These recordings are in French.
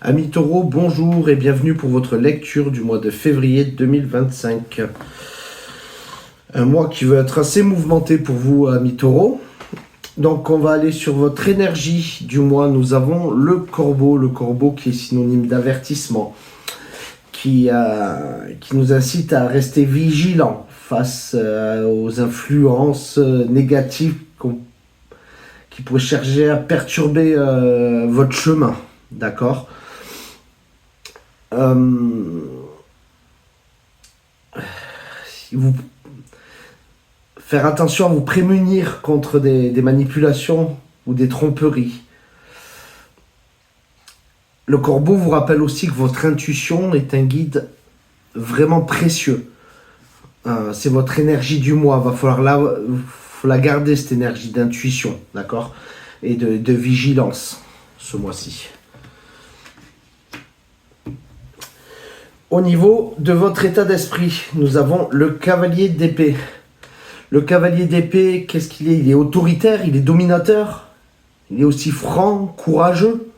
Amis Taureau, bonjour et bienvenue pour votre lecture du mois de février 2025. Un mois qui va être assez mouvementé pour vous, amis Taureau. Donc on va aller sur votre énergie du mois. Nous avons le corbeau qui est synonyme d'avertissement, qui nous incite à rester vigilants face aux influences négatives qui pourraient chercher à perturber votre chemin, d'accord. Faire attention à vous prémunir contre des manipulations ou des tromperies. Le corbeau vous rappelle aussi que votre intuition est un guide vraiment précieux. C'est votre énergie du mois. Va falloir la garder, cette énergie d'intuition, d'accord, et de vigilance ce mois-ci. Au niveau de votre état d'esprit, nous avons le cavalier d'épée. Le cavalier d'épée, qu'est-ce qu'il est? Il est autoritaire, il est dominateur, il est aussi franc, courageux.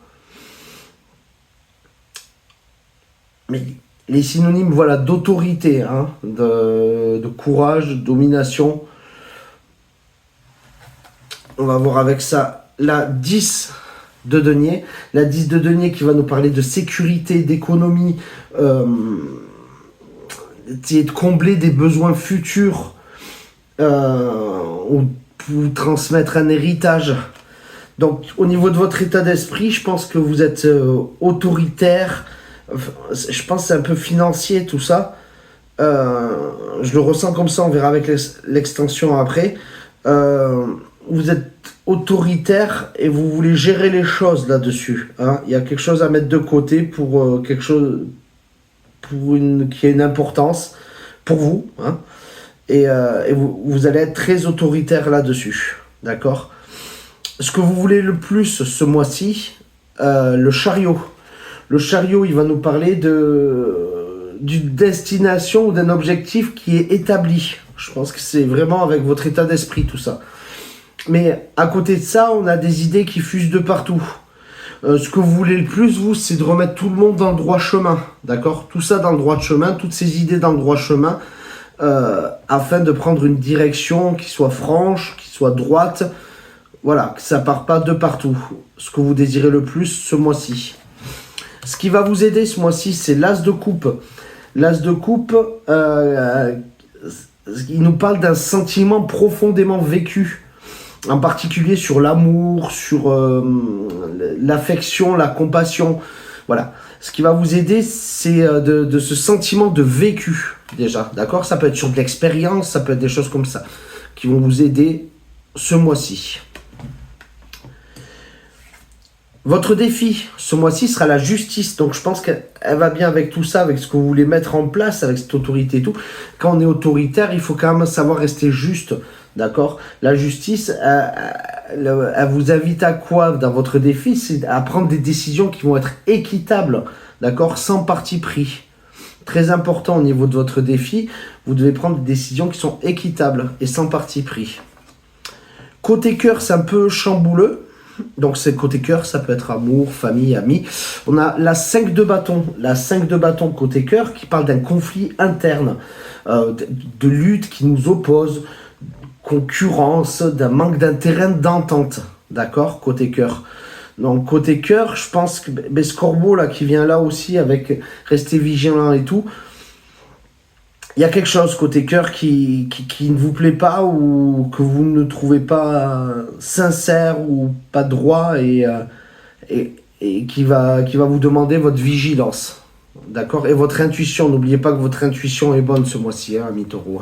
Mais les synonymes, voilà, d'autorité, de courage, de domination. On va voir avec ça la 10 de denier. La 10 de denier qui va nous parler de sécurité, d'économie, essayer de combler des besoins futurs, ou transmettre un héritage. Donc au niveau de votre état d'esprit, je pense que vous êtes autoritaire. Je pense que c'est un peu financier tout ça. Je le ressens comme ça, on verra avec l'extension après. Vous êtes autoritaire et vous voulez gérer les choses là-dessus. Il y a quelque chose à mettre de côté pour quelque chose qui a une importance pour vous. Et vous allez être très autoritaire là-dessus. D'accord? Ce que vous voulez le plus ce mois-ci, le chariot. Le chariot, il va nous parler d'une destination ou d'un objectif qui est établi. Je pense que c'est vraiment avec votre état d'esprit tout ça. Mais à côté de ça, on a des idées qui fusent de partout. Ce que vous voulez le plus, vous, c'est de remettre tout le monde dans le droit chemin. D'accord? Tout ça dans le droit chemin, toutes ces idées dans le droit chemin, afin de prendre une direction qui soit franche, qui soit droite. Voilà, que ça ne part pas de partout. Ce que vous désirez le plus ce mois-ci. Ce qui va vous aider ce mois-ci, c'est l'as de coupe. L'as de coupe, il nous parle d'un sentiment profondément vécu. En particulier sur l'amour, sur l'affection, la compassion. Voilà. Ce qui va vous aider, c'est de ce sentiment de vécu, déjà. D'accord? Ça peut être sur de l'expérience, ça peut être des choses comme ça, qui vont vous aider ce mois-ci. Votre défi, ce mois-ci, sera la justice. Donc, je pense qu'elle va bien avec tout ça, avec ce que vous voulez mettre en place, avec cette autorité et tout. Quand on est autoritaire, il faut quand même savoir rester juste. D'accord? La justice, elle vous invite à quoi dans votre défi? C'est à prendre des décisions qui vont être équitables, d'accord? Sans parti pris. Très important au niveau de votre défi, vous devez prendre des décisions qui sont équitables et sans parti pris. Côté cœur, c'est un peu chambouleux. Donc c'est côté cœur, ça peut être amour, famille, amis. On a la 5 de bâton. La 5 de bâton côté cœur qui parle d'un conflit interne, de lutte qui nous oppose, concurrence, d'un manque d'intérêt, d'entente, d'accord, côté cœur. Donc côté cœur, je pense que ce corbeau là qui vient là aussi avec rester vigilant et tout, il y a quelque chose côté cœur qui ne vous plaît pas ou que vous ne trouvez pas sincère ou pas droit et qui va vous demander votre vigilance, d'accord, et votre intuition. N'oubliez pas que votre intuition est bonne ce mois-ci, ami Taureau.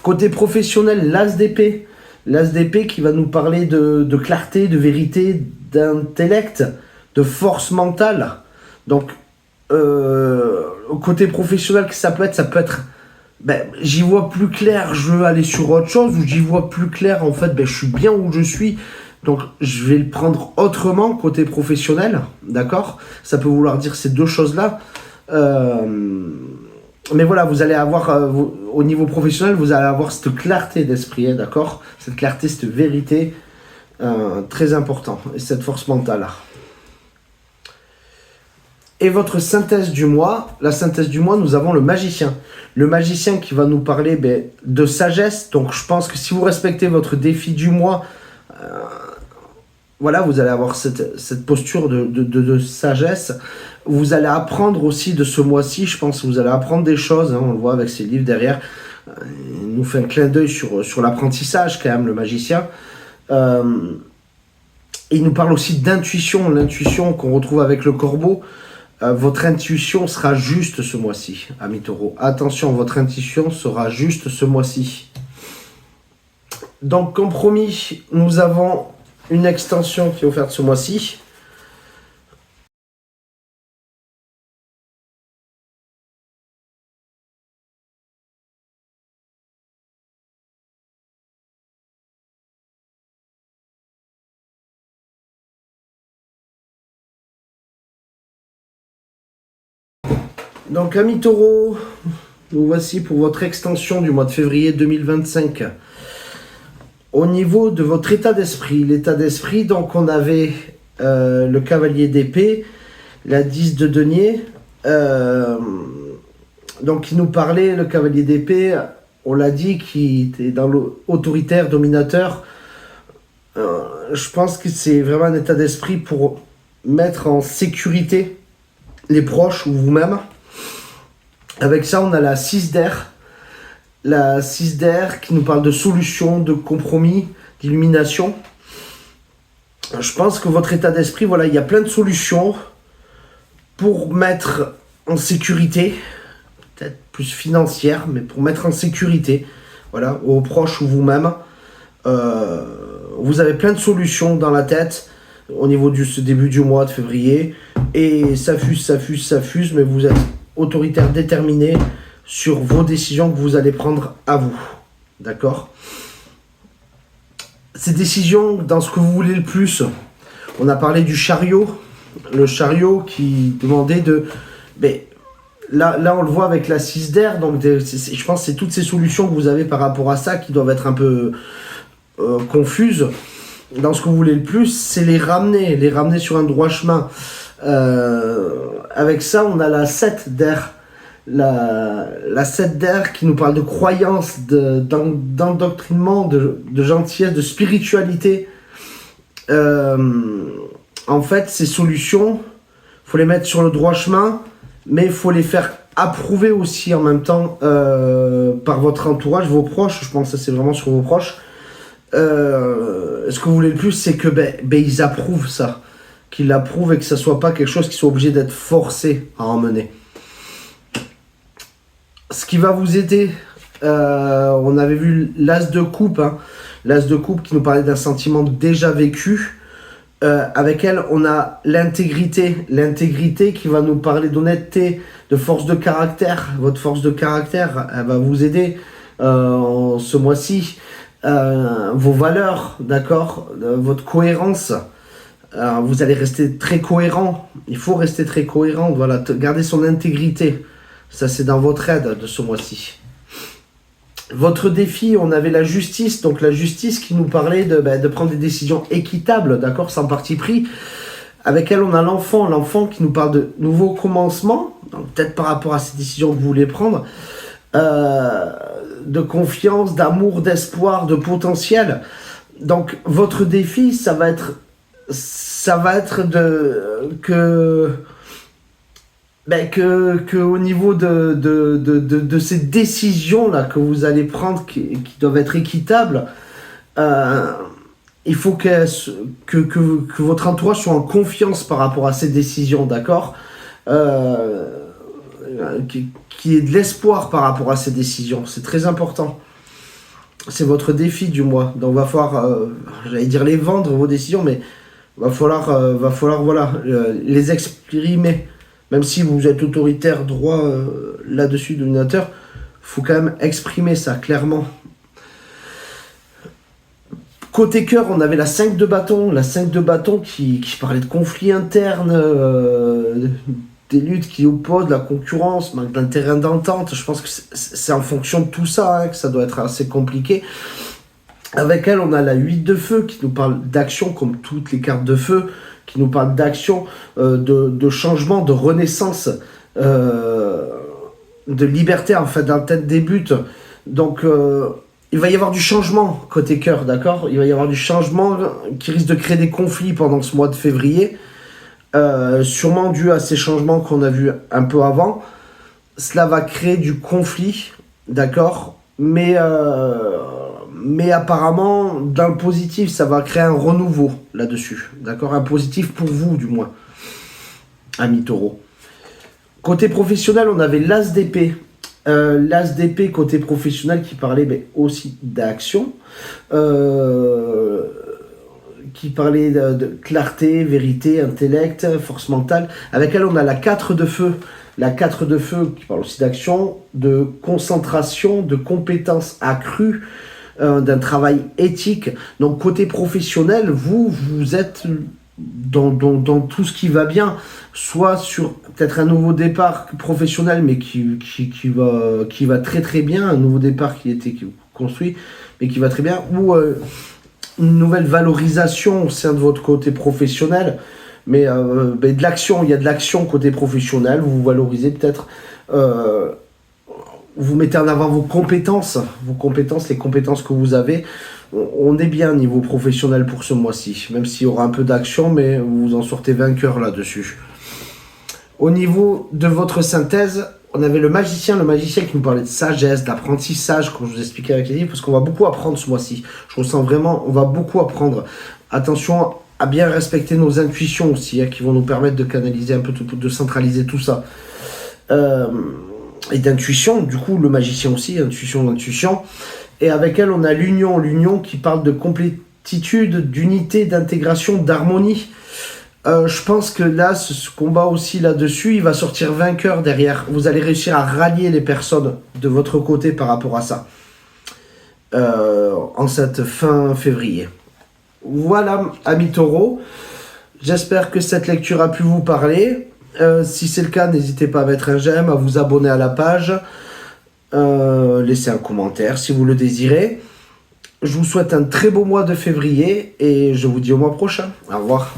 Côté professionnel, l'as d'épée. L'as d'épée qui va nous parler de clarté, de vérité, d'intellect, de force mentale. Donc, côté professionnel, que ça peut être j'y vois plus clair, je veux aller sur autre chose, ou j'y vois plus clair, en fait, je suis bien où je suis, donc je vais le prendre autrement, côté professionnel, d'accord? Ça peut vouloir dire ces deux choses-là. Mais voilà, vous allez avoir, au niveau professionnel, vous allez avoir cette clarté d'esprit, d'accord? Cette clarté, cette vérité, très important. Et cette force mentale. Et votre synthèse du mois, la synthèse du mois, nous avons le magicien. Le magicien qui va nous parler de sagesse. Donc je pense que si vous respectez votre défi du mois, voilà, vous allez avoir cette posture de sagesse. Vous allez apprendre aussi de ce mois-ci, je pense que vous allez apprendre des choses, hein, on le voit avec ses livres derrière. Il nous fait un clin d'œil sur l'apprentissage quand même, le magicien. Il nous parle aussi d'intuition, l'intuition qu'on retrouve avec le corbeau. Votre intuition sera juste ce mois-ci, amis taureaux. Attention, votre intuition sera juste ce mois-ci. Donc, comme promis, nous avons une extension qui est offerte ce mois-ci. Donc, amis taureaux, nous voici pour votre extension du mois de février 2025. Au niveau de votre état d'esprit, donc on avait le cavalier d'épée, la 10 de denier, donc il nous parlait, le cavalier d'épée, on l'a dit, qui était dans l'autoritaire, dominateur. Je pense que c'est vraiment un état d'esprit pour mettre en sécurité les proches ou vous-même. Avec ça, on a la 6 d'air. La 6 d'air qui nous parle de solutions, de compromis, d'illumination. Je pense que votre état d'esprit, voilà, il y a plein de solutions pour mettre en sécurité, peut-être plus financière, mais pour mettre en sécurité, voilà, aux proches ou vous-même. Vous avez plein de solutions dans la tête au niveau de ce début du mois de février. Et ça fuse, mais vous êtes autoritaire, déterminé sur vos décisions que vous allez prendre à vous. D'accord ? Ces décisions, dans ce que vous voulez le plus, on a parlé du chariot. Le chariot qui demandait de... Mais là, on le voit avec la 6 d'air. Donc, je pense que c'est toutes ces solutions que vous avez par rapport à ça qui doivent être un peu confuses. Dans ce que vous voulez le plus, c'est les ramener sur un droit chemin. Avec ça, on a la 7 d'air. La 7 d'air qui nous parle de croyance, d'endoctrinement, de gentillesse, de spiritualité. En fait, ces solutions, il faut les mettre sur le droit chemin, mais il faut les faire approuver aussi en même temps par votre entourage, vos proches. Je pense que c'est vraiment sur vos proches. Ce que vous voulez le plus, c'est que ils approuvent ça, qu'ils l'approuvent et que ça soit pas quelque chose qui soit obligé d'être forcé à emmener. Ce qui va vous aider, on avait vu l'as de coupe, hein, l'as de coupe qui nous parlait d'un sentiment déjà vécu. Avec elle, on a l'intégrité qui va nous parler d'honnêteté, de force de caractère. Votre force de caractère, elle va vous aider ce mois-ci. Vos valeurs, d'accord, votre cohérence. Vous allez rester très cohérent. Il faut rester très cohérent. Voilà, garder son intégrité. Ça, c'est dans votre aide de ce mois-ci. Votre défi, on avait la justice. Donc, la justice qui nous parlait de prendre des décisions équitables, d'accord, sans parti pris. Avec elle, on a l'enfant qui nous parle de nouveaux commencements. Donc, peut-être par rapport à ces décisions que vous voulez prendre. De confiance, d'amour, d'espoir, de potentiel. Donc, votre défi, ça va être que au niveau de ces décisions-là que vous allez prendre, qui doivent être équitables, il faut que votre entourage soit en confiance par rapport à ces décisions, d'accord, qu'il y ait de l'espoir par rapport à ces décisions. C'est très important. C'est votre défi du mois. Donc, va falloir, j'allais dire les vendre, vos décisions, mais va falloir voilà, les exprimer. Même si vous êtes autoritaire, droit là-dessus, dominateur, il faut quand même exprimer ça clairement. Côté cœur, on avait la 5 de bâton. La 5 de bâton qui parlait de conflits internes, des luttes qui opposent, la concurrence, manque d'intérêt d'entente. Je pense que c'est en fonction de tout ça que ça doit être assez compliqué. Avec elle, on a la 8 de feu qui nous parle d'action, comme toutes les cartes de feu, qui nous parle d'action, de changement, de renaissance, euh, de liberté, en fait, d'un tel début. Donc, il va y avoir du changement côté cœur, d'accord? Il va y avoir du changement qui risque de créer des conflits pendant ce mois de février, sûrement dû à ces changements qu'on a vus un peu avant. Cela va créer du conflit, d'accord? Mais apparemment, dans le positif, ça va créer un renouveau là-dessus, d'accord? Un positif pour vous, du moins, ami Taureau. Côté professionnel, on avait l'As d'épée. L'As d'épée côté professionnel qui parlait aussi d'action, qui parlait de clarté, vérité, intellect, force mentale. Avec elle, on a la 4 de feu. La 4 de feu qui parle aussi d'action, de concentration, de compétences accrues, d'un travail éthique. Donc côté professionnel, vous êtes dans tout ce qui va bien, soit sur peut-être un nouveau départ professionnel, mais qui va très très bien, un nouveau départ qui a été construit, mais qui va très bien, ou une nouvelle valorisation au sein de votre côté professionnel, mais de l'action, il y a de l'action côté professionnel, vous valorisez peut-être, vous mettez en avant vos compétences, les compétences que vous avez. On est bien niveau professionnel pour ce mois-ci, même s'il y aura un peu d'action, mais vous en sortez vainqueur là-dessus. Au niveau de votre synthèse, on avait le magicien qui nous parlait de sagesse, d'apprentissage, comme je vous expliquais avec les livres, parce qu'on va beaucoup apprendre ce mois-ci. Je ressens vraiment, on va beaucoup apprendre. Attention à bien respecter nos intuitions aussi, qui vont nous permettre de canaliser un peu tout, de centraliser tout ça. Et d'intuition, du coup, le magicien aussi, intuition. Et avec elle, on a l'union qui parle de complétitude, d'unité, d'intégration, d'harmonie. Je pense que là, ce combat aussi là-dessus, il va sortir vainqueur derrière. Vous allez réussir à rallier les personnes de votre côté par rapport à ça. En cette fin février. Voilà, amis taureaux. J'espère que cette lecture a pu vous parler. Si c'est le cas, n'hésitez pas à mettre un j'aime, à vous abonner à la page. Laissez un commentaire si vous le désirez. Je vous souhaite un très beau mois de février et je vous dis au mois prochain. Au revoir.